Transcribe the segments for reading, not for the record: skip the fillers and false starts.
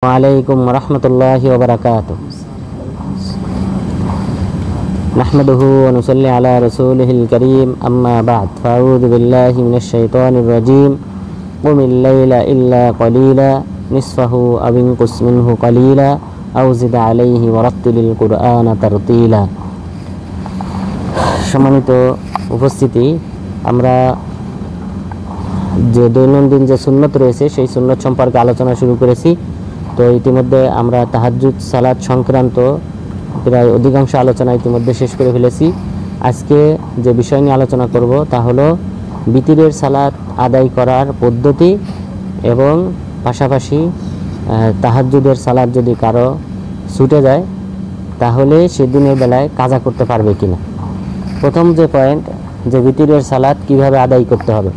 वालेकुम वरहमतुल्लाहि वबरकातुहू। नहमदुहु व नुसल्ली अला रसूलिहिल करीम, अम्मा बअद, फ़अऊज़ु बिल्लाहि मिनश शैतानिर रजीम। क़ुमिल लैला इल्ला क़लीला निस्फ़हु अव इंक़ुस मिन्हु क़लीला अव ज़िद अलैहि वरत्तिलिल कुरआना तरतीला। सम्मानित उपस्थिति, আমরা যে দৈনন্দিন যে সুন্নত রয়েছে সেই সুন্নত সম্পর্কে আলোচনা শুরু করেছি। তো ইতিমধ্যে আমরা তাহাজ্জুদ সালাত সংক্রান্ত প্রায় অধিকাংশ আলোচনা ইতিমধ্যে শেষ করে ফেলেছি। আজকে যে বিষয় নিয়ে আলোচনা করব তা হলো বিতিরের সালাত আদায় করার পদ্ধতি এবং পাশাপাশি তাহাজ্জুদের সালাত যদি কারো ছুটে যায় তাহলে সেদিনের বেলায় কাজা করতে পারবে কিনা। প্রথম যে পয়েন্ট, যে বিতিরের সালাত কিভাবে আদায় করতে হবে।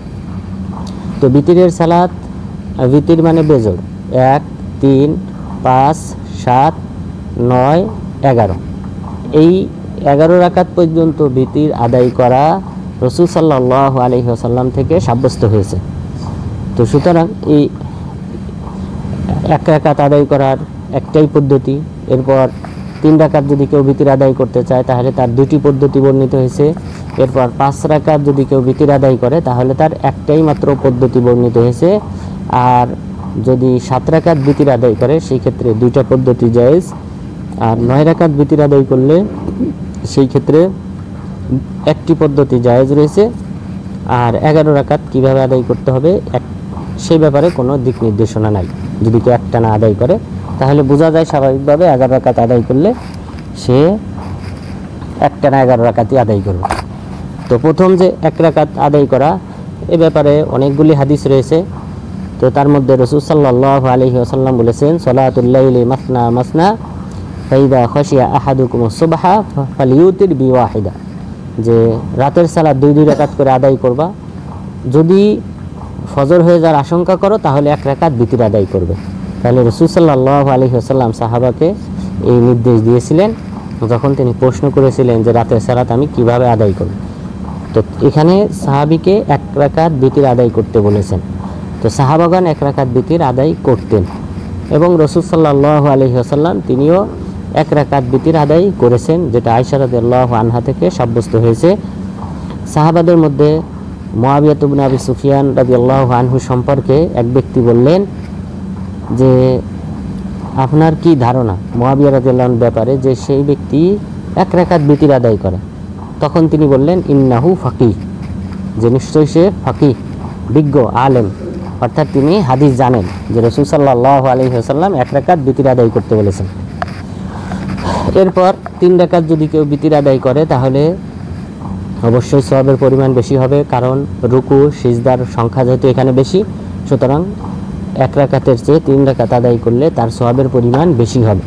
তো বিতিরের সালাত, বিতির মানে বেজোড়, 1, 3, 5, 7, 9, 11, এই 11 রাকাত পর্যন্ত বিতির আদায় করা রাসূল সাল্লাল্লাহু আলাইহি ওয়াসাল্লাম থেকে সাব্যস্ত হয়েছে। তো সুতরাং এই 1 রাকাত আদায় করার একটাই পদ্ধতি। এরপর 3 রাকাত যদি কেউ বিতির আদায় করতে চায় তাহলে তার 2টি পদ্ধতি বর্ণিত হয়েছে। এরপর 5 রাকাত যদি কেউ বিতির আদায় করে তাহলে তার একটাই মাত্র পদ্ধতি বর্ণিত হয়েছে। আর যদি 7 রাকাত বিতির আদায় করে সেই ক্ষেত্রে 2টা পদ্ধতি জায়েজ। আর 9 রাকাত বিতির আদায় করলে সেই ক্ষেত্রে একটি পদ্ধতি জায়েজ রয়েছে। আর 11 রাকাত কিভাবে আদায় করতে হবে সেই ব্যাপারে কোনো দিক নির্দেশনা নাই। যদি কেউ একটানা আদায় করে তাহলে বোঝা যায় স্বাভাবিকভাবে 11 রাকাত আদায় করলে সে একটানা 11 রাকাতই আদায় করবে। তো প্রথম যে 1 রাকাত আদায় করা, এ ব্যাপারে অনেকগুলি হাদিস রয়েছে। তো তার মধ্যে রাসূল সাল্লাল্লাহু আলাইহি ওয়াসাল্লাম বলেছেন, সলাতুল লাইলি মাসনা মাসনা ফাইদা খাশিয়া আহাদুকুমুস সুবহা ফালিউতির বিওয়াহিদা, যে রাতের সালাত 2 রাকাত করে আদায় করবা। যদি ফজর হয়ে যাওয়ার আশঙ্কা করো তাহলে 1 রাকাত বিতির আদায় করবে। তাহলে রাসূল সাল্লাল্লাহু আলাইহি ওয়াসাল্লাম সাহাবাকে এই নির্দেশ দিয়েছিলেন যখন তিনি প্রশ্ন করেছিলেন যে রাতের সালাত আমি কিভাবে আদায় করব। তো এখানে সাহাবীকে 1 রাকাত বিতির আদায় করতে বলেছেন। তো সাহাবাগণ 1 রাকাত বিতির আদায় করতেন এবং রাসূল সাল্লাল্লাহু আলাইহি ওয়াসাল্লাম তিনিও 1 রাকাত বিতির আদায় করেছেন, যেটা আয়েশা রাদিয়াল্লাহু আনহা থেকে সাব্যস্ত হয়েছে। সাহাবাদের মধ্যে মুআবিয়া ইবনে আবি সুফিয়ান রাদিয়াল্লাহু আনহু সম্পর্কে এক ব্যক্তি বললেন যে আপনার কি ধারণা মুআবিয়া রাদিয়াল্লাহু আনহুর ব্যাপারে, যে সেই ব্যক্তি 1 রাকাত বিতির আদায় করে। তখন তিনি বললেন, ইন্নাহু ফাকিহ, যে নিশ্চয়ই সে ফাকিহ, বিজ্ঞ, আলেম, অর্থাৎ তিনি হাদিস জানেন যে রাসূল সাল্লাল্লাহু আলাইহি ওয়াসাল্লাম 1 রাকাত বিতির আদায় করতে বলেছেন। এরপর 3 রাকাত যদি কেউ বিতির আদায় করে তাহলে অবশ্যই সওয়াবের পরিমাণ বেশি হবে, কারণ রুকু সিজদার সংখ্যা যেহেতু এখানে বেশি, সুতরাং 1 রাকাতের চেয়ে 3 রাকাত আদায় করলে তার সওয়াবের পরিমাণ বেশি হবে।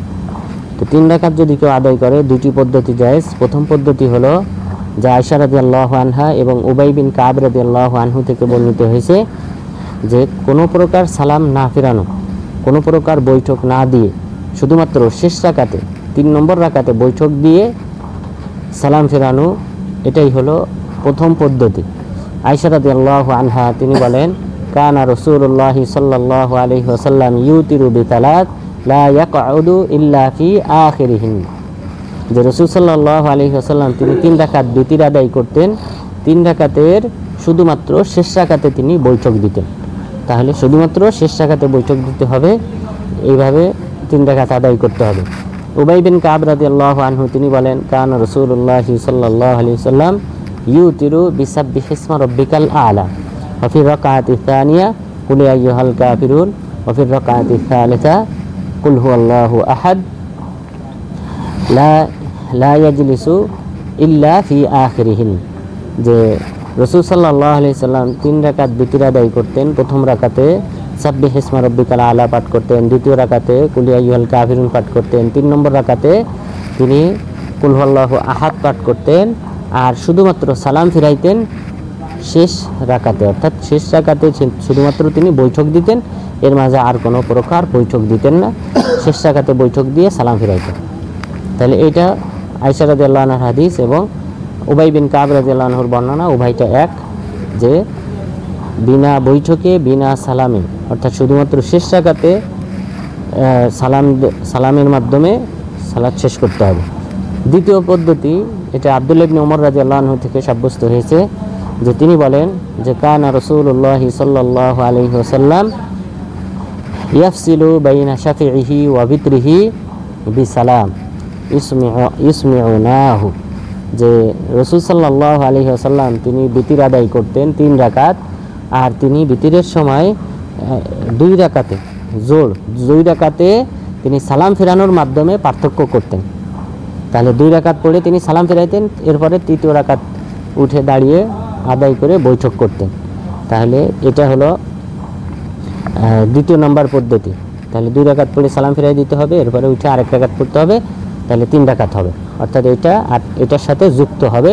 তো 3 রাকাত যদি কেউ আদায় করে 2টি পদ্ধতি জায়েজ। প্রথম পদ্ধতি হলো যা আয়েশা রাদিয়াল্লাহু আনহা এবং উবাই বিন কাব রাদিয়াল্লাহু আনহু থেকে বর্ণিত হয়েছে, যে কোনো প্রকার সালাম না ফেরানো, কোনো প্রকার বৈঠক না দিয়ে শুধুমাত্র শেষ রাকাতে 3 নম্বর রাকাতে বৈঠক দিয়ে সালাম ফেরানো, এটাই হলো প্রথম পদ্ধতি। আয়েশা রাদিয়াল্লাহু আনহা তিনি বলেন, কানা রাসূলুল্লাহি সাল্লাল্লাহু আলাইহি ওয়াসাল্লাম ইউতিরু বিতালাত লা ইয়াকউদু ইল্লা ফি আখিরিহিন, যে রাসূল সাল্লাল্লাহু আলাইহি ওয়াসাল্লাম তিনি 3 রাকাত বিতির আদায় করতেন, 3 রাকাতের শুধুমাত্র শেষ রাকাতে তিনি বৈঠক দিতেন। তাহলে শুধুমাত্র শেষ রাকাতে বৈঠক দিতে হবে, এইভাবে 3 রাকাত আদায় করতে হবে। উবাই বিন কাব রাদিয়াল্লাহু আনহু তিনি বলেন, কানা রাসূলুল্লাহি সাল্লাল্লাহু আলাইহি ওয়াসাল্লাম ইউতিরু বিসাব্বিহি ইসমা রাব্বিকাল আ'লা ওয়া ফি রাকাতি সানিয়া কুল ইয়া আইয়ুহাল কাফিরুন ওয়া ফি রাকাতি সালিসা কুল হুয়াল্লাহু আহাদ লা ইয়াজলিসু ইল্লা ফি আখিরিহিন, যে রাসূল সাল্লাল্লাহু আলাইহি ওয়াসাল্লাম 3 রাকাত বিতির আদায় করতেন। প্রথম রাকাতে সাব্বিহি ইসমা রাব্বিকাল আ'লা পাঠ করতেন, দ্বিতীয় রাকাতে কুল ইয়া আইয়ুহাল কাফিরুন পাঠ করতেন, 3 নম্বর রাকাতে তিনি কুল হুয়াল্লাহু আহাদ পাঠ করতেন। আর শুধুমাত্র সালাম ফিরাইতেন শেষ রাকাতে, অর্থাৎ শেষ রাকাতে শুধুমাত্র তিনি বৈঠক দিতেন, এর মাঝে আর কোনো প্রকার বৈঠক দিতেন না, শেষ রাকাতে বৈঠক দিয়ে সালাম ফিরাইতেন। তাহলে এইটা আয়েশা রাদিয়াল্লাহু আনহার হাদিস এবং উবাই বিন কাব রাদিয়াল্লাহু আনহুর বর্ণনা, উভয়টা এক, যে বিনা বৈঠকে বিনা সালামে, অর্থাৎ শুধুমাত্র শেষ রাকাতে সালামের মাধ্যমে সালাত শেষ করতে হবে। দ্বিতীয় পদ্ধতি, এটা আব্দুল্লাহ ইবনে ওমর রাদিয়াল্লাহু আনহু থেকে সাব্যস্ত হয়েছে যে তিনি বলেন যে কানা রাসূলুল্লাহ সাল্লাল্লাহু আলাইহি ওয়াসাল্লাম ইয়াফসিলু বাইনা শাফিইহি ওয়া বিতরিহি বিসালাম ইসমিউনাহু, যে রাসূল সাল্লাল্লাহু আলাইহি ওয়াসাল্লাম তিনি বিতির আদায় করতেন 3 রাকাত, আর তিনি বিতিরের সময় 2 রাকাতে দুই রাকাতে তিনি সালাম ফেরানোর মাধ্যমে পার্থক্য করতেন। তাহলে 2 রাকাত পড়ে তিনি সালাম ফেরাইতেন, এরপরে 3য় রাকাত উঠে দাঁড়িয়ে আদায় করে বৈঠক করতেন। তাহলে এটা হলো দ্বিতীয় নম্বর পদ্ধতি। তাহলে 2 রাকাত পড়ে সালাম ফেরাই দিতে হবে, এরপরে উঠে আরেক রাকাত পড়তে হবে, তাহলে 3 রাকাত হবে, অর্থাৎ এটা আর এটার সাথে যুক্ত হবে।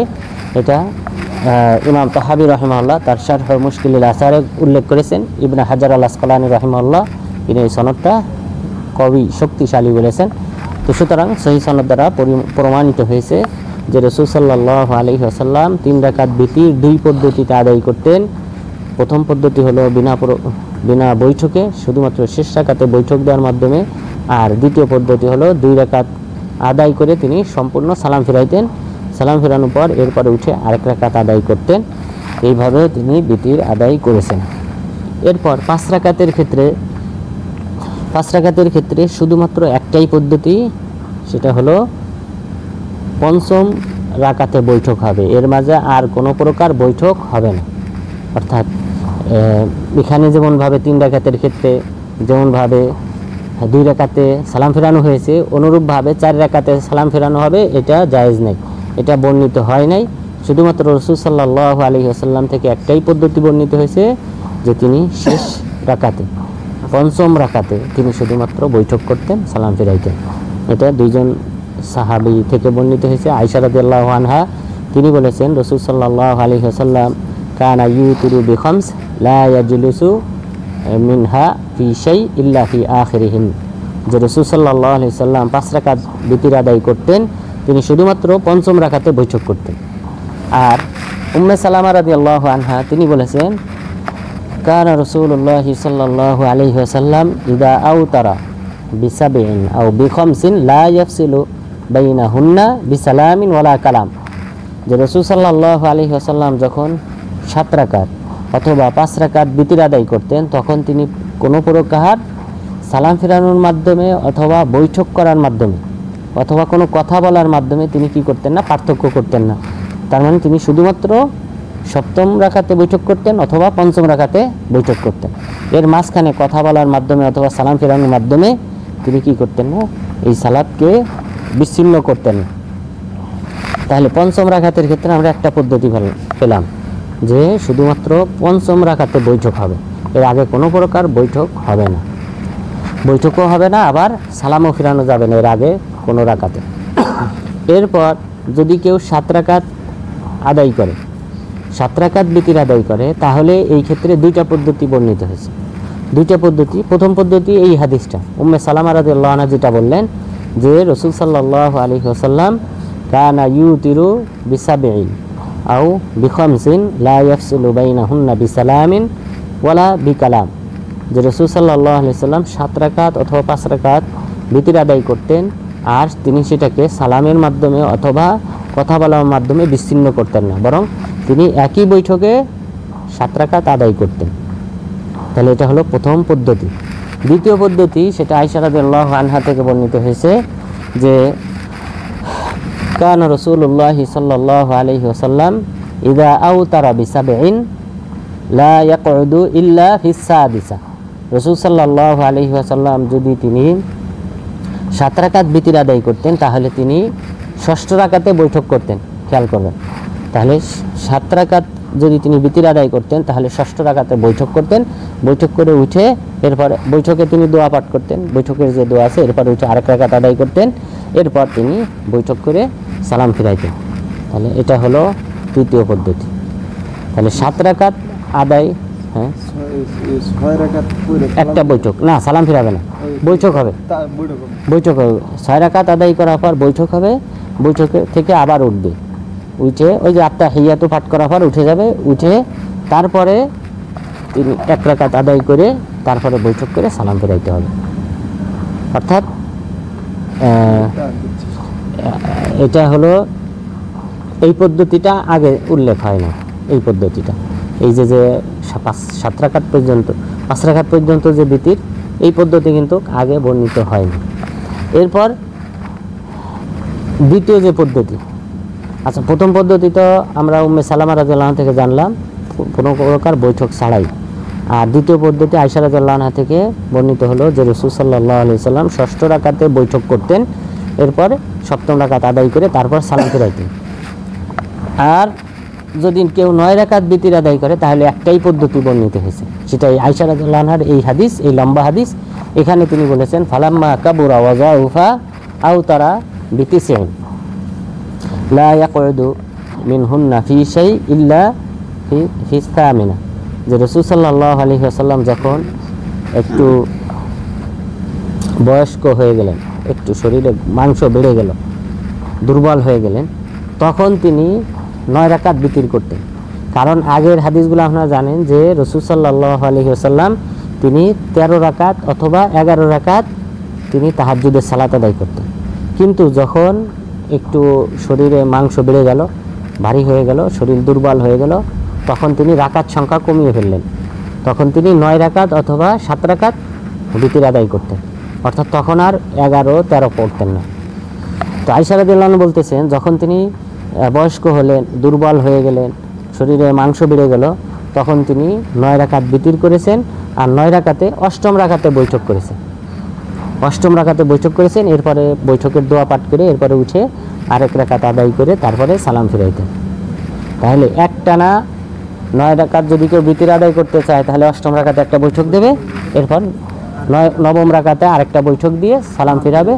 এটা ইমাম তাহাবী রাহিমাহুল্লাহ তার শারহ মুশকিলুল আসারে উল্লেখ করেছেন। ইবনে হাজার আল আসকালানী রাহিমাহুল্লাহ তিনি এই সনদটা কবি শক্তিশালী বলেছেন। তো সুতরাং সহি সনদ দ্বারা প্রমাণিত হয়েছে যে রাসূল সাল্লাল্লাহু আলাইহি ওয়াসাল্লাম 3 রাকাত বিতির 2 পদ্ধতিতে আদায় করতেন। প্রথম পদ্ধতি হলো বিনা বৈঠকে, শুধুমাত্র শেষ রাকাতে বৈঠক দেওয়ার মাধ্যমে, আর দ্বিতীয় পদ্ধতি হলো 2 রাকাত আদায় করে তিনি সম্পূর্ণ সালাম ফেরাইতেন, সালাম ফেরানোর পর এরপরে উঠে আরেক রাকাত আদায় করতেন। এইভাবে তিনি বিতির আদায় করেছেন। এরপর 5 রাকাতের ক্ষেত্রে শুধুমাত্র একটাই পদ্ধতি, সেটা হলো পঞ্চম রাকাতে বৈঠক হবে, এর মাঝে আর কোনো প্রকার বৈঠক হবে না। অর্থাৎ এখানে যেমনভাবে 3 রাকাতের ক্ষেত্রে যেমনভাবে 2 রাকাতে সালাম ফেরানো হয়েছে, অনুরূপভাবে 4 রাকাতে সালাম ফেরানো হবে, এটা জায়েজ নেই, এটা বর্ণিত হয় নাই। শুধুমাত্র রাসূল সাল্লাল্লাহু আলাইহি ওয়াসাল্লাম থেকে একটাই পদ্ধতি বর্ণিত হয়েছে যে তিনি শেষ রাকাতে, পঞ্চম রাকাতে তিনি শুধুমাত্র বৈঠক করতেন, সালাম ফেরাইতেন। এটা 2জন সাহাবী থেকে বর্ণিত হয়েছে। আয়েশা রাদিয়াল্লাহু আনহা তিনি বলেছেন রাসূল সাল্লাল্লাহু আলাইহি ওয়াসাল্লাম কানা ইউতিরু বিখামস লা ইয়াজলিসু মিনহা ফি শাই ইল্লা ফি আখিরিহিন, যে রাসূল সাল্লাল্লাহু আলাইহি ওয়াসাল্লাম 5 রাকাত বিতির আদায় করতেন, তিনি শুধুমাত্র পঞ্চম রাকাতে বৈঠক করতেন। আর উম্মে সালামা রাদিয়াল্লাহু আনহা তিনি বলেছেন কানা রাসূলুল্লাহ সাল্লাল্লাহু আলাইহি ওয়াসাল্লাম ইদা আউতারা বিসাবিন আও বিখামসিন লা ইয়াফসিলু বাইনাহুন্না বিসালামিন ওয়ালা কালাম, যে রাসূল সাল্লাল্লাহু আলাইহি ওয়াসাল্লাম যখন 7 রাকাত অথবা 5 রাকাত বিতির আদায় করতেন, তখন তিনি কোনো প্রকার সালাম ফেরানোর মাধ্যমে অথবা বৈঠক করার মাধ্যমে অথবা কোনো কথা বলার মাধ্যমে তিনি কি করতেন না, পার্থক্য করতেন না। তার মানে তিনি শুধুমাত্র 7ম রাকাতে বৈঠক করতেন অথবা 5ম রাকাতে বৈঠক করতেন, এর মাঝখানে কথা বলার মাধ্যমে অথবা সালাম ফেরানোর মাধ্যমে তিনি কি করতেন না, এই সালাতকে বিচ্ছিন্ন করতেন না। তাহলে 5ম রাকাতের ক্ষেত্রে আমরা একটা পদ্ধতি পেলাম যে শুধুমাত্র 5ম রাকাতে বৈঠক হবে, এর আগে কোনো প্রকার বৈঠক হবে না, বৈঠকও হবে না, আবার সালামও ফেরানো যাবে না এর আগে কোনো রাকাতে। এরপর যদি কেউ 7 রাকাত আদায় করে, 7 রাকাত বিতির আদায় করে, তাহলে এই ক্ষেত্রে 2টা পদ্ধতি বর্ণিত হয়েছে। 2টা পদ্ধতি, প্রথম পদ্ধতি এই হাদিসটা উম্মে সালামা রাদিয়াল্লাহু আনহা যেটা বললেন যে রাসূল সাল্লাল্লাহু আলাইহি ওয়াসাল্লাম কানা ইউতিরু বিসাবিন আও বিখামসিন লা ইয়াফসিলু বাইনাহুন্না বিসালামিন ওয়ালা বিকালাম, যে রাসূল সাল্লাল্লাহু আলাইহি ওয়াসাল্লাম 7 রাকাত অথবা 5 রাকাত বিতির আদায় করতেন, আর তিনি সেটাকে সালামের মাধ্যমে অথবা কথা বলার মাধ্যমে বিচ্ছিন্ন করতেন না, বরং তিনি একই বৈঠকে 7 রাকাত আদায় করতেন। তাহলে এটা হলো প্রথম পদ্ধতি। দ্বিতীয় পদ্ধতি সেটা আয়েশা রাদিয়াল্লাহু আনহা থেকে বর্ণিত হয়েছে যে কানা রাসূলুল্লাহ সাল্লাল্লাহু আলাইহি ওয়াসাল্লাম ইযা আউতারা বিসাবঈন লা ইয়াকউদু ইল্লা ফিস সাদিসা, রাসূল সাল্লাল্লাহু আলাইহি ওয়াসাল্লাম যদি তিনি 7 রাকাত বিতির আদায় করতেন, তাহলে তিনি 6ষ্ঠ রাকাতে বৈঠক করতেন। খেয়াল করবেন, তাহলে 7 রাকাত যদি তিনি বিতির আদায় করতেন, তাহলে 6ষ্ঠ রাকাতে বৈঠক করতেন, বৈঠক করে উঠে এরপরে বৈঠকে তিনি দোয়া পাঠ করতেন, বৈঠকের যে দোয়া আছে, এরপর উঠে আরেক রাকাত আদায় করতেন, এরপর তিনি বৈঠক করে সালাম ফিরাইতেন। তাহলে এটা হলো তৃতীয় পদ্ধতি। তাহলে 7 রাকাত আদায়, হ্যাঁ 6 রাকাত একটা বৈঠক না, সালাম ফিরাবে না, বৈঠক হবে, বৈঠক হবে। 6 রাকাত আদায় করার পর বৈঠক হবে, বৈঠকে থেকে আবার উঠবে, উঠে ওই যে আত্তাহিয়াতু পাঠ করার পর উঠে যাবে, উঠে তারপরে তিনি 1 রাকাত আদায় করে তারপরে বৈঠক করে সালাম ফিরাইতে হবে। অর্থাৎ এটা হলো এই পদ্ধতিটা আগে উল্লেখ হয় না। এই পদ্ধতিটা এই যে 5 রাকাত পর্যন্ত 5 রাকাত পর্যন্ত যে বিতির, এই পদ্ধতি কিন্তু আগে বর্ণিত হয়নি। এরপর দ্বিতীয় যে পদ্ধতি, আচ্ছা প্রথম পদ্ধতি তো আমরা উম্মে সালামা রাদিয়াল্লাহু আনহা থেকে জানলাম কোনো প্রকার বৈঠক ছাড়াই। আর দ্বিতীয় পদ্ধতি আয়েশা রাদিয়াল্লাহু আনহা থেকে বর্ণিত হলো যে রাসূল সাল্লাল্লাহু আলাইহি সাল্লাম ষষ্ঠ রাকাতে বৈঠক করতেন, এরপর সপ্তম রাকাত আদায় করে তারপর সালাম ফিরাইতেন। আর যদি কেউ 9 রাকাত বিতির আদায় করে তাহলে একটাই পদ্ধতি বর্ণিত হয়েছে, সেটাই আয়েশা রাদিয়াল্লাহু আনহার এই হাদিস, এই লম্বা হাদিস। এখানে তিনি বলেছেন ফালাম্মা কাবুরা ওয়াজাউফা আও তারা বিতিসিন লা ইয়াকুদু মিনহুন্না ফি শাই ইল্লা ফি সামিনা। যে রাসূল সাল্লাল্লাহু আলাইহি ওয়াসাল্লাম যখন একটু বয়স্ক হয়ে গেলেন, একটু শরীরে মাংস বেড়ে গেল, দুর্বল হয়ে গেলেন, তখন তিনি 9 রাকাত বিতির করতেন। কারণ আগের হাদিসগুলো আপনারা জানেন যে রাসূল সাল্লাল্লাহু আলাইহি ওয়াসাল্লাম তিনি 13 রাকাত অথবা 11 রাকাত তিনি তাহাজ্জুদের সালাত আদায় করতেন। কিন্তু যখন একটু শরীরে মাংস বেড়ে গেল, ভারী হয়ে গেল, শরীর দুর্বল হয়ে গেল, তখন তিনি রাকাত সংখ্যা কমিয়ে ফেললেন। তখন তিনি 9 রাকাত অথবা 7 রাকাত বিতির আদায় করতেন, অর্থাৎ তখন আর 11-13 পড়তেন না। তো আয়েশা রাদিয়াল্লাহু আনহা বলতেছেন যখন তিনি বয়স্ক হলেন, দুর্বল হয়ে গেলেন, শরীরে মাংস বেড়ে গেল, তখন তিনি 9 রাকাত বিতির করেছেন। আর 9 রাকাতে অষ্টম রাকাতে বৈঠক করেছেন, এরপরে বৈঠকের দোয়া পাঠ করে এরপরে উঠে আরেক রাকাত আদায় করে তারপরে সালাম ফিরাইতেন। তাহলে একটানা 9 রাকাত যদি কেউ বিতির আদায় করতে চায় তাহলে অষ্টম রাকাতে একটা বৈঠক দেবে, এরপর নবম রাকাতে আরেকটা বৈঠক দিয়ে সালাম ফিরাবে।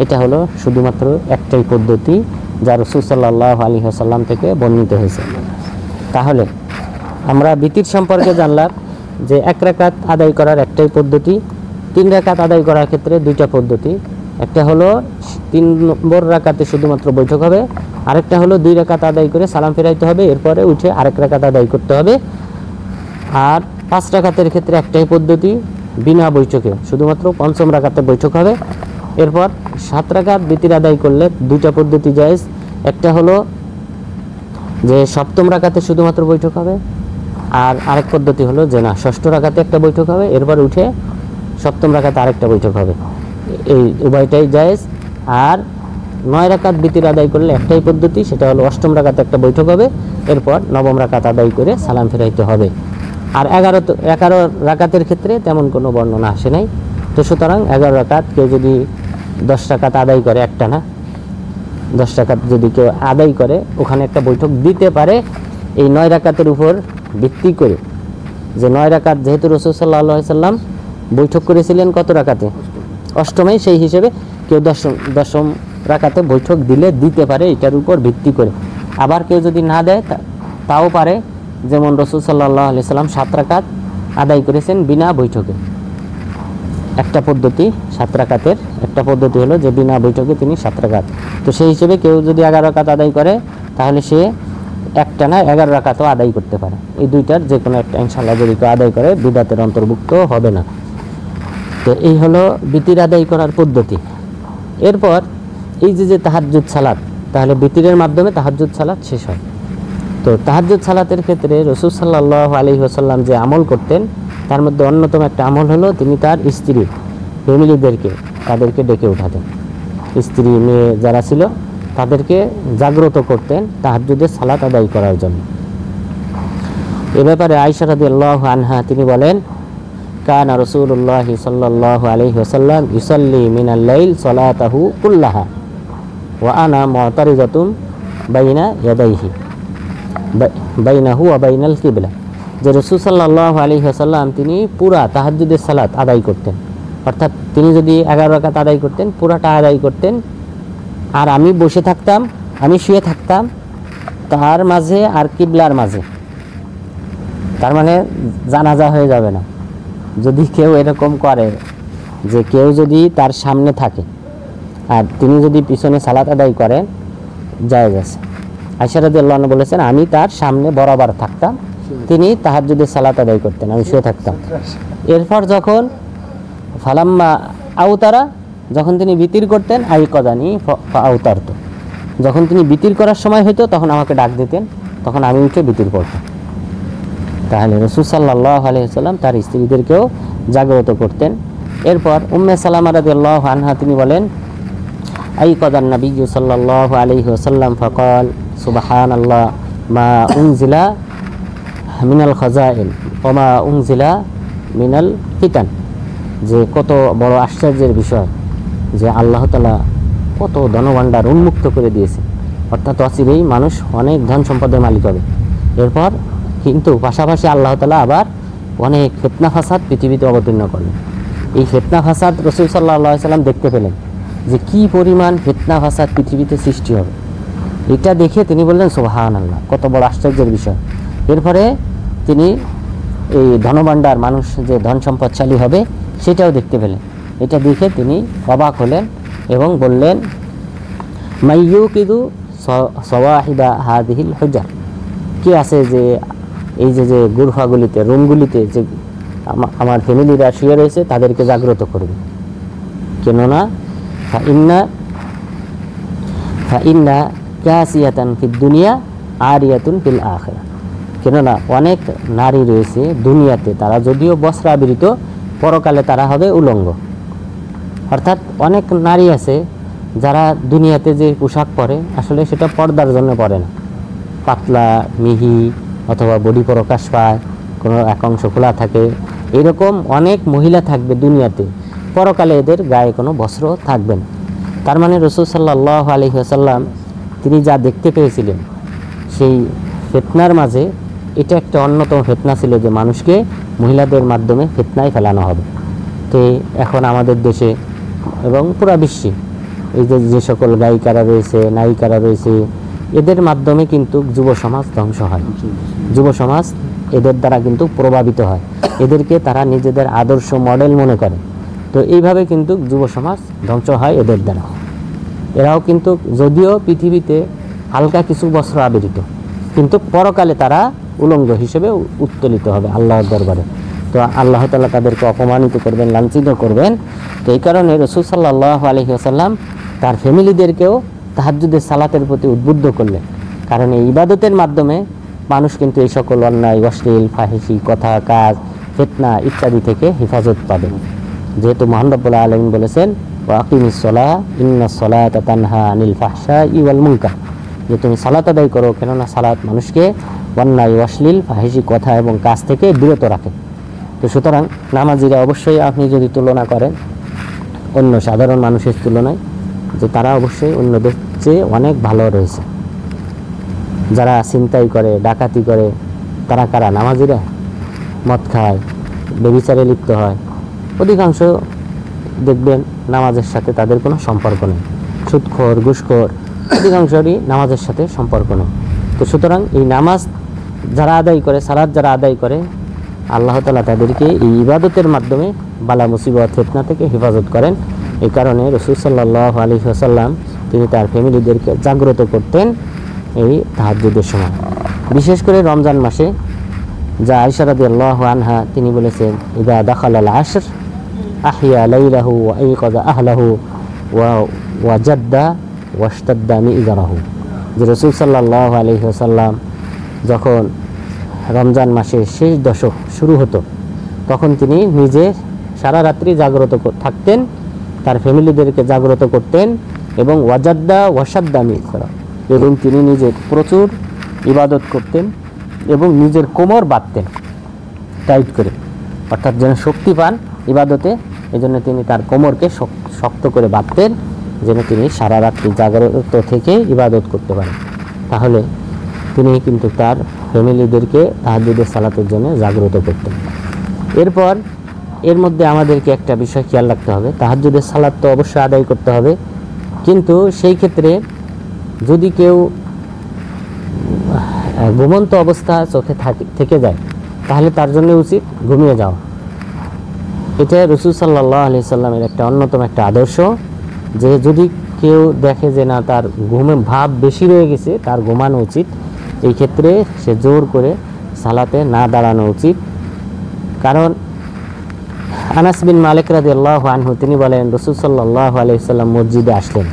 এটা হলো শুধুমাত্র একটাই পদ্ধতি যা রাসূল সাল্লাল্লাহু আলাইহি ওয়াসাল্লাম থেকে বর্ণিত হয়েছে। তাহলে আমরা বিতির সম্পর্কে জানলাম যে 1 রাকাত আদায় করার একটাই পদ্ধতি, 3 রাকাত আদায় করার ক্ষেত্রে 2টা পদ্ধতি। একটা হলো 3 নম্বর রাকাতে শুধুমাত্র বৈঠক হবে, আরেকটা হলো 2 রাকাত আদায় করে সালাম ফিরাইতে হবে, এরপরে উঠে আরেক রাকাত আদায় করতে হবে। আর 5 রাকাতের ক্ষেত্রে একটাই পদ্ধতি, বিনা বৈঠকে শুধুমাত্র পঞ্চম রাকাতে বৈঠক হবে। এরপর 7 রাকাত বিতির আদায় করলে 2টা পদ্ধতি জায়েজ। একটা হলো যে সপ্তম রাকাতে শুধুমাত্র বৈঠক হবে, আর আরেক পদ্ধতি হলো যে না, ষষ্ঠ রাকাতে একটা বৈঠক হবে, এরপর উঠে সপ্তম রাকাতে আরেকটা বৈঠক হবে। এই উভয়টাই জায়েজ। আর 9 রাকাত বিতির আদায় করলে একটাই পদ্ধতি, সেটা হলো অষ্টম রাকাতে একটা বৈঠক হবে, এরপর নবম রাকাত আদায় করে সালাম ফিরাইতে হবে। আর 11 রাকাতের ক্ষেত্রে তেমন কোনো বর্ণনা আসে নাই। তো সুতরাং 11 রাকাত কেউ যদি 10 রাকাত আদায় করে, একটা না 10 রাকাত যদি কেউ আদায় করে, ওখানে একটা বৈঠক দিতে পারে এই 9 রাকাতের উপর ভিত্তি করে। যে 9 রাকাত যেহেতু রাসূল সাল্লাল্লাহু আলাইহি ওয়াসাল্লাম বৈঠক করেছিলেন কত রাকাতে? অষ্টমে, সেই হিসেবে কেউ দশম রাকাতে বৈঠক দিতে পারে এটার উপর ভিত্তি করে। আবার কেউ যদি না দেয় তাও পারে, যেমন রাসূল সাল্লাল্লাহু আলাইহি ওয়াসাল্লাম 7 রাকাত আদায় করেছেন বিনা বৈঠকে। একটা পদ্ধতি 7 রাকাতের একটা পদ্ধতি হলো যে বিনা বৈঠকে তিনি 7 রাকাত। তো সেই হিসেবে কেউ যদি 11 রাকাত আদায় করে তাহলে সে একটা না 11 রাকাতও আদায় করতে পারে। এই দুইটার যে কোনো একটা ইনশাআল্লাহ যদি কেউ আদায় করে বিদআতের অন্তর্ভুক্ত হবে না। তো এই হলো বিতির আদায় করার পদ্ধতি। এরপর এই যে তাহাজ্জুদ সালাত, তাহলে বিতিরের মাধ্যমে তাহাজ্জুদ সালাত শেষ হয়। তো তাহাজ্জুদ সালাতের ক্ষেত্রে রাসূল সাল্লাল্লাহু আলাইহি ওয়াসাল্লাম যে আমল করতেন তার মধ্যে অন্যতম একটা আমল হলো তিনি তার স্ত্রী ফ্যামিলিদেরকে তাদেরকে ডেকে উঠাতেন। স্ত্রী মেয়ে যারা ছিল তাদেরকে জাগ্রত করতেন তাহাজ্জুদের সালাত আদায় করার জন্য। এ ব্যাপারে আয়েশা রাদিয়াল্লাহু আনহা তিনি বলেন, কানা রাসূলুল্লাহি সাল্লাল্লাহু আলাইহি ওয়াসাল্লাম ইউসাল্লি মিনাল লাইল সালাতাহু কুল্লাহা ওয়া আনা মুতারিজাতুম বাইনা ইয়াদাইহি বাইনাহু ওয়া বাইনাল কিবলা। যে রাসূল সাল্লাল্লাহু আলাইহি ওয়াসাল্লাম তিনি পুরা তাহাজ্জুদের সালাত আদায় করতেন, অর্থাৎ তিনি যদি 11 রাকাত আদায় করতেন পুরাটা আদায় করতেন, আর আমি বসে থাকতাম, আমি শুয়ে থাকতাম তার মাঝে আর কিবলার মাঝে। তার মানে জানাজা হয়ে যাবে না। যদি কেউ এরকম করে যে কেউ যদি তার সামনে থাকে আর তিনি যদি পিছনে সালাত আদায় করেন, জায়েজ আছে। আয়েশা রাদিয়াল্লাহু আনহা বলেছেন আমি তার সামনে বরাবর থাকতাম, তিনি তাহাজ্জুদের সালাত আদায় করতেন, আমি শুয়ে থাকতাম। এরপর যখন ফালাম্মা আউতারা যখন তিনি বিতির করতেন আই কদানি আউতারত, যখন তিনি বিতির করার সময় হতো তখন আমাকে ডাক দিতেন, তখন আমি উঠে বিতির করতাম। তাহলে রাসূল সাল্লাল্লাহু আলাইহি ওয়াসাল্লাম তার স্ত্রীদেরকেও জাগ্রত করতেন। এরপর উম্মে সালামা রাদিয়াল্লাহু আনহা তিনি বলেন, আই কদান নবী সাল্লাল্লাহু আলাইহি ওয়াসাল্লাম ফাকাল সুবহানাল্লাহ মা উনজিলা মিনাল খাজাইন ওয়া মা উনজিলা মিনাল ফিতান, যে কত বড় আশ্চর্যের বিষয় যে আল্লাহ তাআলা কত ধনভাণ্ডার উন্মুক্ত করে দিয়েছে, অর্থাৎ অচিরেই মানুষ অনেক ধন সম্পদের মালিক হবে। এরপর কিন্তু পাশাপাশি আল্লাহ তাআলা আবার অনেক ফিতনা ফাসাদ পৃথিবীতে অবতীর্ণ করলেন। এই ফিতনা ফাসাদ রাসূল সাল্লাল্লাহু আলাইহি ওয়াসাল্লাম দেখতে পেলেন যে কি পরিমাণ ফিতনা ফাসাদ পৃথিবীতে সৃষ্টি হবে। এটা দেখে তিনি বললেন সুবহানাল্লাহ, কত বড় আশ্চর্যের বিষয়। এরপরে তিনি এই ধনভাণ্ডার, মানুষ যে ধন সম্পদশালী হবে সেটাও দেখতে পেলেন। এটা দেখে তিনি অবাক হলেন এবং বললেন, মাইয়ুকিদু সওয়াহিবা হাদিহিল হুজার, কি আছে যে এই যে যে গুরফাগুলিতে, রুমগুলিতে যে আমার ফ্যামিলিরা শুয়ে রয়েছে তাদেরকে জাগ্রত করবে। কেননা ফাইন্না কাসিয়াতান ফিদ দুনিয়া আরিয়াতুন ফিল আখিরাহ, কেননা অনেক নারী রয়েছে দুনিয়াতে, তারা যদিও বস্ত্রাবৃত, পরকালে তারা হবে উলঙ্গ। অর্থাৎ অনেক নারী আছে যারা দুনিয়াতে যে পোশাক পরে আসলে সেটা পর্দার জন্য পরে না, পাতলা মিহি অথবা বডি প্রকাশ পায়, কোনো একাংশ খোলা থাকে, এরকম অনেক মহিলা থাকবে দুনিয়াতে, পরকালে এদের গায়ে কোনো বস্ত্র থাকবে না। তার মানে রাসূল সাল্লাল্লাহু আলাইহি ওয়াসাল্লাম তিনি যা দেখতে পেয়েছিলেন সেই ফিতনার মাঝে এটা একটা অন্যতম ফিতনা ছিল যে মানুষকে মহিলাদের মাধ্যমে ফিতনায় ফেলানো হবে। তো এখন আমাদের দেশে এবং পুরা বিশ্বে এই যে সকল গায়িকারা রয়েছে, নায়িকারা রয়েছে, এদের মাধ্যমে কিন্তু যুব সমাজ ধ্বংস হয়, যুব সমাজ এদের দ্বারা কিন্তু প্রভাবিত হয়, এদেরকে তারা নিজেদের আদর্শ মডেল মনে করে। তো এইভাবে কিন্তু যুব সমাজ ধ্বংস হয় এদের দ্বারা। এরাও কিন্তু যদিও পৃথিবীতে হালকা কিছু বস্ত্র আবৃত, কিন্তু পরকালে তারা উলঙ্গ হিসেবে উত্তোলিত হবে আল্লাহর দরবারে। তো আল্লাহ তাআলা তাদেরকে অপমানিত করবেন, লাঞ্ছিত করবেন। তো এই কারণে রাসূল সাল্লাল্লাহু আলাইহি ওয়াসাল্লাম তার ফ্যামিলিদেরকেও তাহাজ্জুদের সালাতের প্রতি উদ্বুদ্ধ করলেন, কারণ এই ইবাদতের মাধ্যমে মানুষ কিন্তু এই সকল অন্যায়, অশ্লীল, ফাহিশি কথা, কাজ, ফিতনা ইত্যাদি থেকে হেফাজত পাবে। যেহেতু মহান রব্বুল আলামিন বলেছেন, ওয়া আকিমিস সালাহ ইন্নাস সালাতা তানহা আনিল ফাহশাই ওয়াল মুনকার, যে তুমি সালাত আদায় করো, কেননা সালাত মানুষকে অন্যায়, অশ্লীল, ফাহিশি কথা এবং কাজ থেকে বিরত রাখে। তো সুতরাং নামাজিরা অবশ্যই আপনি যদি তুলনা করেন অন্য সাধারণ মানুষের তুলনায়, যে তারা অবশ্যই অন্যদের চেয়ে অনেক ভালো রয়েছে। যারা ছিনতাই করে, ডাকাতি করে, তারা কারা? নামাজিরা। মদ খায়, ব্যভিচারে লিপ্ত হয়, অধিকাংশ দেখবেন নামাজের সাথে তাদের কোনো সম্পর্ক নেই। সুদখোর, ঘুষখোর, অধিকাংশরই নামাজের সাথে সম্পর্ক নেই। তো সুতরাং এই নামাজ যারা আদায় করে, সালাত যারা আদায় করে, আল্লাহ তাআলা তাদেরকে এই ইবাদতের মাধ্যমে বালা মুসিবত, ফিতনা থেকে হেফাজত করেন। এই কারণে রাসূল সাল্লাল্লাহু আলাইহি ওয়াসাল্লাম তিনি তার ফ্যামিলিদেরকে জাগ্রত করতেন এই তাহাজ্জুদের সময়, বিশেষ করে রমজান মাসে। যা আয়েশা রাদিয়াল্লাহু আনহা তিনি বলেছেন, ইদা দাখালাল আশর আহিয়া লাইলাহু ওয়া আইকাযা আহলাহু ওয়া জাদ্দা ওয়াশতাদ্দা মি'জারাহু, যে রাসূল সাল্লাল্লাহু আলাইহি ওয়াসাল্লাম যখন রমজান মাসের শেষ দশক শুরু হতো তখন তিনি নিজে সারা রাত্রি জাগ্রত থাকতেন, তার ফ্যামিলিদেরকে জাগ্রত করতেন, এবং ওয়াজাদ্দা ওয়াশাদ্দা মি'জারাহু, এবং তিনি নিজে প্রচুর ইবাদত করতেন এবং নিজের কোমর বাঁধতেন টাইট করে, অর্থাৎ যেন শক্তি পান ইবাদতে। এজন্য তিনি তার কোমরকে শক্ত করে বাঁধতেন, যেন তিনি সারা রাত্রি জাগ্রত থেকে ইবাদত করতে পারেন। তাহলে তিনি কিন্তু তার ফ্যামিলিদেরকে তাহাজ্জুদের সালাতের জন্য জাগ্রত করতেন। এরপর এর মধ্যে আমাদেরকে একটা বিষয় খেয়াল রাখতে হবে, তাহাজ্জুদের সালাত তো অবশ্যই আদায় করতে হবে, কিন্তু সেই ক্ষেত্রে যদি কেউ ঘুমন্ত অবস্থা চোখে থেকে যায় তাহলে তার জন্য উচিত ঘুমিয়ে যাওয়া। এটা রাসূল সাল্লাল্লাহু আলাইহি সাল্লামের একটা অন্যতম একটা আদর্শ, যে যদি কেউ দেখে যে না তার ঘুমের ভাব বেশি রয়ে গেছে, তার ঘুমানো উচিত। এই ক্ষেত্রে সে জোর করে সালাতে না দাঁড়ানো উচিত, কারণ আনাস বিন মালিক রাদিয়াল্লাহু আনহু তিনি বলেন রাসূল সাল্লাল্লাহু আলাইহি সাল্লাম মসজিদে আসলেন,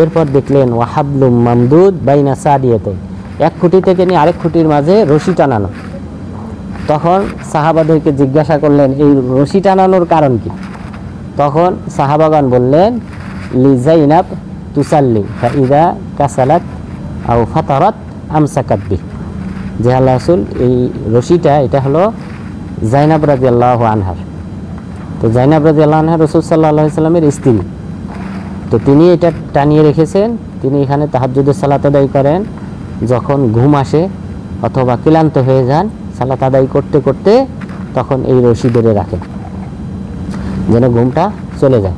এরপর দেখলেন ওয়াহাবলুম মামদুদ বাইনা সাদিয়াতাইন, এক খুঁটি থেকে নিয়ে আরেক খুঁটির মাঝে রশি টানানো। তখন সাহাবাদেরকে জিজ্ঞাসা করলেন এই রশি টানানোর কারণ কি? তখন সাহাবাগণ বললেন লিজাইনাব তুসাল্লি ফাইদা কাসালাত আও ফাতারাত আমসাকাত বি, যে আল্লাহ রাসূল এই রশিটা এটা হলো জাইনাব রাদিয়াল্লাহু আনহার। তো জাইনাব রাদিয়াল্লাহু আনহা রাসূল সাল্লাল্লাহু আলাইহি সাল্লামের স্ত্রী। তো তিনি এটা টানিয়ে রেখেছেন, তিনি এখানে তাহাজ্জুদের সালাত আদায় করেন। যখন ঘুম আসে অথবা ক্লান্ত হয়ে যান সালাত আদায় করতে করতে, তখন এই রশি ধরে রাখেন যেন ঘুমটা চলে যায়।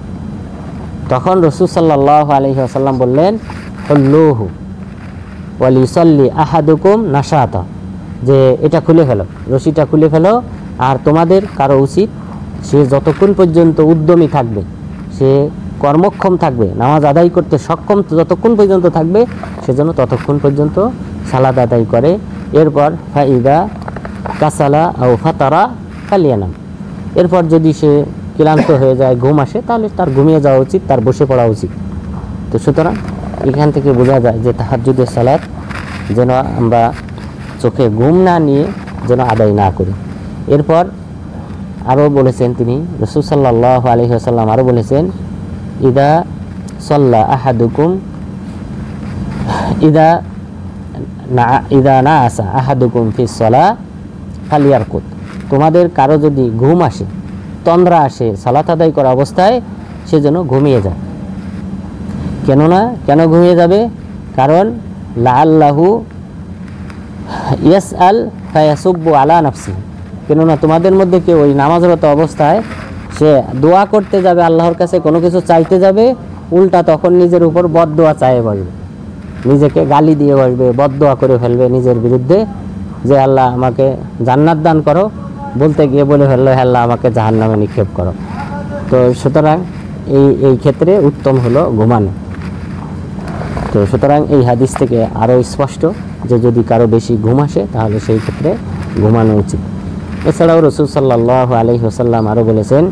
তখন রাসূল সাল্লাল্লাহু আলাইহি ওয়াসাল্লাম বললেন হুল্লুহু ওয়ালিসাল্লি আহাদুকুম নাশাতা, যে এটা খুলে ফেলো, রশিটা খুলে ফেলো। আর তোমাদের কারো উচিত সে যতক্ষণ পর্যন্ত উদ্যমী থাকবে, সে কর্মক্ষম থাকবে, নামাজ আদায় করতে সক্ষম যতক্ষণ পর্যন্ত থাকবে, সেজন্য ততক্ষণ পর্যন্ত সালাত আদায় করে। এরপর ফাইদা কাসালা আও ফাতারা ফালিয়ানাম, এরপর যদি সে ক্লান্ত হয়ে যায়, ঘুম আসে, তাহলে তার ঘুমিয়ে যাওয়া উচিত, তার বসে পড়া উচিত। তো সুতরাং এখান থেকে বোঝা যায় যে তাহাজ্জুদের সালাত যেন আমরা চোখে ঘুম না নিয়ে যেন আদায় না করি। এরপর আরও বলেছেন তিনি রাসূল সাল্লাল্লাহু আলাইহি ওয়াসাল্লাম আরও বলেছেন ইদা সাল্লা আহাদুকুম ইদা নাআসা আহাদুকুম ফিস সালাহ ফালিয়ারকুত, তোমাদের কারো যদি ঘুম আসে, তন্দ্রা আসে সালাত আদায় করা অবস্থায়, সে যেন ঘুমিয়ে যায়। কেন ঘুমিয়ে যাবে? কারণ লাআল্লাহু ইয়াসআল ফায়াসুব্বু আলা নাফসি, কেননা তোমাদের মধ্যে কেউ ওই নামাজরত অবস্থায় সে দোয়া করতে যাবে, আল্লাহর কাছে কোনো কিছু চাইতে যাবে, উল্টা তখন নিজের উপর বদদোয়া চায়ে বসবে, নিজেকে গালি দিয়ে বসবে, বদদোয়া করে ফেলবে নিজের বিরুদ্ধে, যে আল্লাহ আমাকে জান্নাত দান করো, বলতে গিয়ে বলে ফেললো আল্লাহ আমাকে জাহান্নামে নিক্ষেপ করো। তো সুতরাং এই ক্ষেত্রে উত্তম হলো ঘুমানো। তো সুতরাং এই হাদিস থেকে আরও স্পষ্ট যে যদি কারো বেশি ঘুম আসে তাহলে সেই ক্ষেত্রে ঘুমানো উচিত। এছাড়াও রাসূল সাল্লাল্লাহু আলাইহি ওয়াসাল্লাম আরও বলেছেন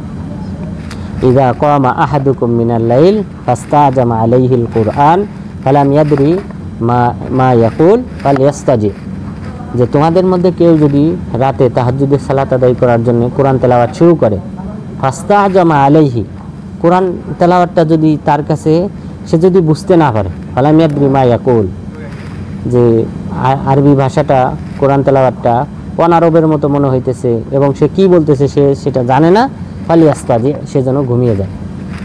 ইযা কামা আহাদুকুম মিনাল লাইল ফাস্তাজামা আলাইহিল কুরআন ফালাম ইয়াদরি মা ইয়াকুল ফালইস্তাজি, যে তোমাদের মধ্যে কেউ যদি রাতে তাহাজ্জুদের সালাত আদায় করার জন্য কোরআন তেলাওয়াত শুরু করে, ফাস্তাজামা আলাইহি, কোরআন তেলাওয়াতটা যদি তার কাছে সে যদি বুঝতে না পারে, ফালাম ইয়াদরি মা ইয়াকুল, যে আরবি ভাষাটা কোরআন তেলাওয়াতটা অনারবের মতো মনে হইতেছে এবং সে কি বলতেছে সে সেটা জানে না, ফালিয়াস্তাজি, সে যেন ঘুমিয়ে যায়।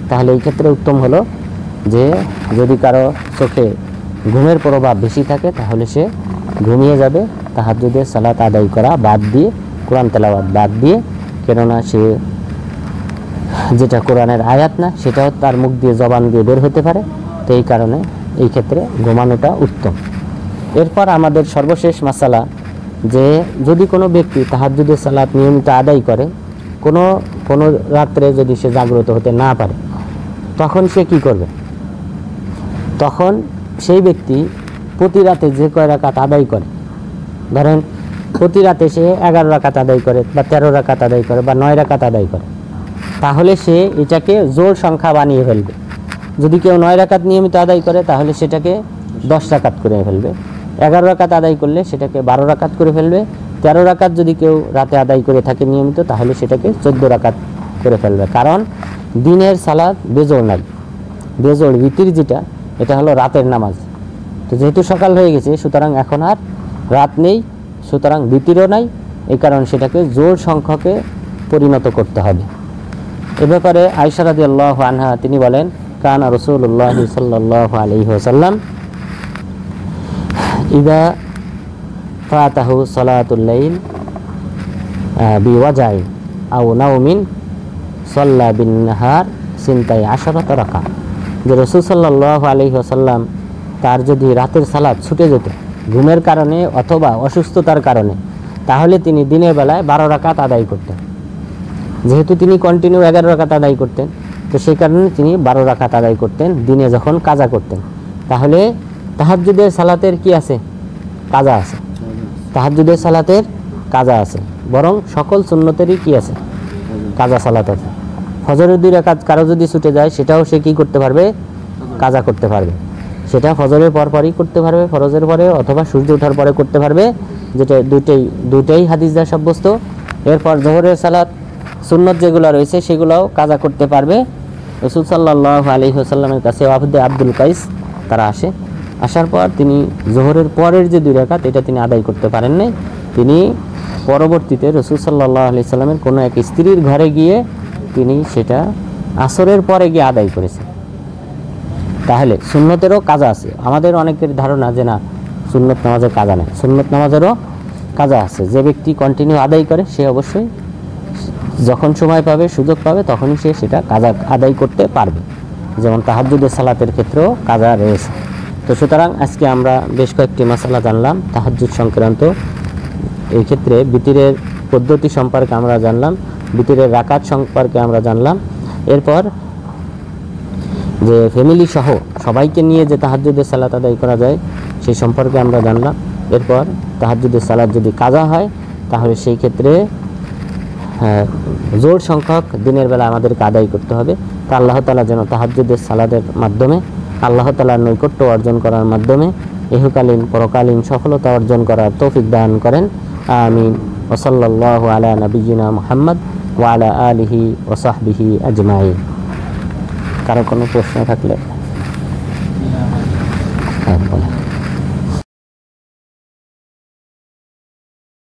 তাহলে এই ক্ষেত্রে উত্তম হলো যে যদি কারো চোখে ঘুমের প্রভাব বেশি থাকে তাহলে সে ঘুমিয়ে যাবে, তাহাজ্জুদের সালাত আদায় করা বাদ দিয়ে, কোরআন তেলাওয়াত বাদ দিয়ে, কেননা সে যেটা কোরআনের আয়াত না সেটাও তার মুখ দিয়ে জবান দিয়ে বের হতে পারে। তো এই কারণে এই ক্ষেত্রে ঘুমানোটা উত্তম। এরপর আমাদের সর্বশেষ মাসালা, যে যদি কোনো ব্যক্তি তাহাজ্জুদের সালাত নিয়মিত আদায় করে, কোনো রাত্রে যদি সে জাগ্রত হতে না পারে, তখন সে কি করবে? তখন সেই ব্যক্তি প্রতি রাতে যে কয় রাকাত আদায় করে, ধরেন প্রতি রাতে সে 11 রাকাত আদায় করে বা 13 রাকাত আদায় করে বা 9 রাকাত আদায় করে, তাহলে সে এটাকে জোড় সংখ্যা বানিয়ে ফেলবে। যদি কেউ 9 রাকাত নিয়মিত আদায় করে তাহলে সেটাকে 10 রাকাত করে ফেলবে, 11 রাকাত আদায় করলে সেটাকে 12 রাকাত করে ফেলবে, 13 রাকাত যদি কেউ রাতে আদায় করে থাকে নিয়মিত তাহলে সেটাকে 14 রাকাত করে ফেলবে। কারণ দিনের সালাত বেজোড় নাই, বেজোড় ভিতির যেটা এটা হলো রাতের নামাজ। তো যেহেতু সকাল হয়ে গেছে সুতরাং এখন আর রাত নেই, সুতরাং ভিতিরও নাই, এই কারণে সেটাকে জোড় সংখ্যকে পরিণত করতে হবে। এ ব্যাপারে আয়েশা রাদিয়াল্লাহু আনহা তিনি বলেন কানা রাসূলুল্লাহ সাল্লাল্লাহু আলাইহি ওয়াসাল্লাম ইদা ফাতাহু সালাতুল লাইল বিওয়াজাই আও নাওমিন সাল্লা বিন নাহার সিনতাই আশারাত রাকাত, যে রাসূল সাল্লাল্লাহু আলাইহি ওয়াসাল্লাম তার যদি রাতের সালাত ছুটে যেত ঘুমের কারণে অথবা অসুস্থতার কারণে, তাহলে তিনি দিনের বেলায় 12 রাকাত আদায় করতেন। যেহেতু তিনি কন্টিনিউ 11 রাকাত আদায় করতেন, তো সেই কারণে তিনি 12 রাকাত আদায় করতেন দিনে যখন কাজা করতেন। তাহলে তাহাজ্জুদের সালাতের কি আছে? কাজা আছে। তাহাজ্জুদের সালাতের কাজা আছে, বরং সকল সুন্নতেরই কি আছে? কাজা সালাত আছে। ফজরের 2 রাকাত কারো যদি ছুটে যায় সেটাও সে কি করতে পারবে, কাজা করতে পারবে। সেটা ফজরের পরই করতে পারবে, ফরজের পরে অথবা সূর্য ওঠার পরে করতে পারবে, যেটা দুইটাই হাদিস দ্বারা সাব্যস্ত। এরপর জোহরের সালাত সুন্নত যেগুলো রয়েছে সেগুলোও কাজা করতে পারবে। রাসূল সাল্লাল্লাহু আলাইহি ওয়াসাল্লামের কাছে ওয়াফদে আব্দুল কাইস তারা আসার পর তিনি জোহরের পরের যে 2 রাকাত এটা তিনি আদায় করতে পারেন নাই। তিনি পরবর্তীতে রাসূল সাল্লাল্লাহু আলাইহি সাল্লামের কোনো এক স্ত্রীর ঘরে গিয়ে তিনি সেটা আসরের পরে গিয়ে আদায় করেছেন। তাহলে সুন্নতেরও কাজা আছে। আমাদের অনেকের ধারণা যে না, সুন্নত নামাজের কাজা নেই। সুন্নত নামাজেরও কাজা আছে। যে ব্যক্তি কন্টিনিউ আদায় করে সে অবশ্যই যখন সময় পাবে, সুযোগ পাবে, তখনই সে সেটা কাজা আদায় করতে পারবে। যেমন তাহাজ্জুদের সালাতের ক্ষেত্রেও কাজা রয়েছে। তো সুতরাং আজকে আমরা বেশ কয়েকটি মাসালা জানলাম তাহাজ্জুদ সংক্রান্ত। এই ক্ষেত্রে বিতিরের পদ্ধতি সম্পর্কে আমরা জানলাম, বিতিরের রাকাত সম্পর্কে আমরা জানলাম। এরপর যে ফ্যামিলি সহ সবাইকে নিয়ে যে তাহাজ্জুদের সালাত আদায় করা যায় সেই সম্পর্কে আমরা জানলাম। এরপর তাহাজ্জুদের সালাত যদি কাজা হয় তাহলে সেই ক্ষেত্রে জোর সংখ্যক দিনের বেলা আমাদেরকে আদায় করতে হবে। তা আল্লাহ তাআলা যেন তাহাজ্জুদের সালাতের মাধ্যমে আল্লাহ তাআলার নৈকট্য অর্জন করার মাধ্যমে ইহকালীন পরকালীন সফলতা অর্জন করার তৌফিক দান করেন। আমিন। ওয়া সাল্লাল্লাহু আলা নাবিয়্যিনা মুহাম্মদ ওয়া আলা আলিহি ওয়া সাহবিহি আজমাইন। কারো কোনো প্রশ্ন থাকলে বলেন।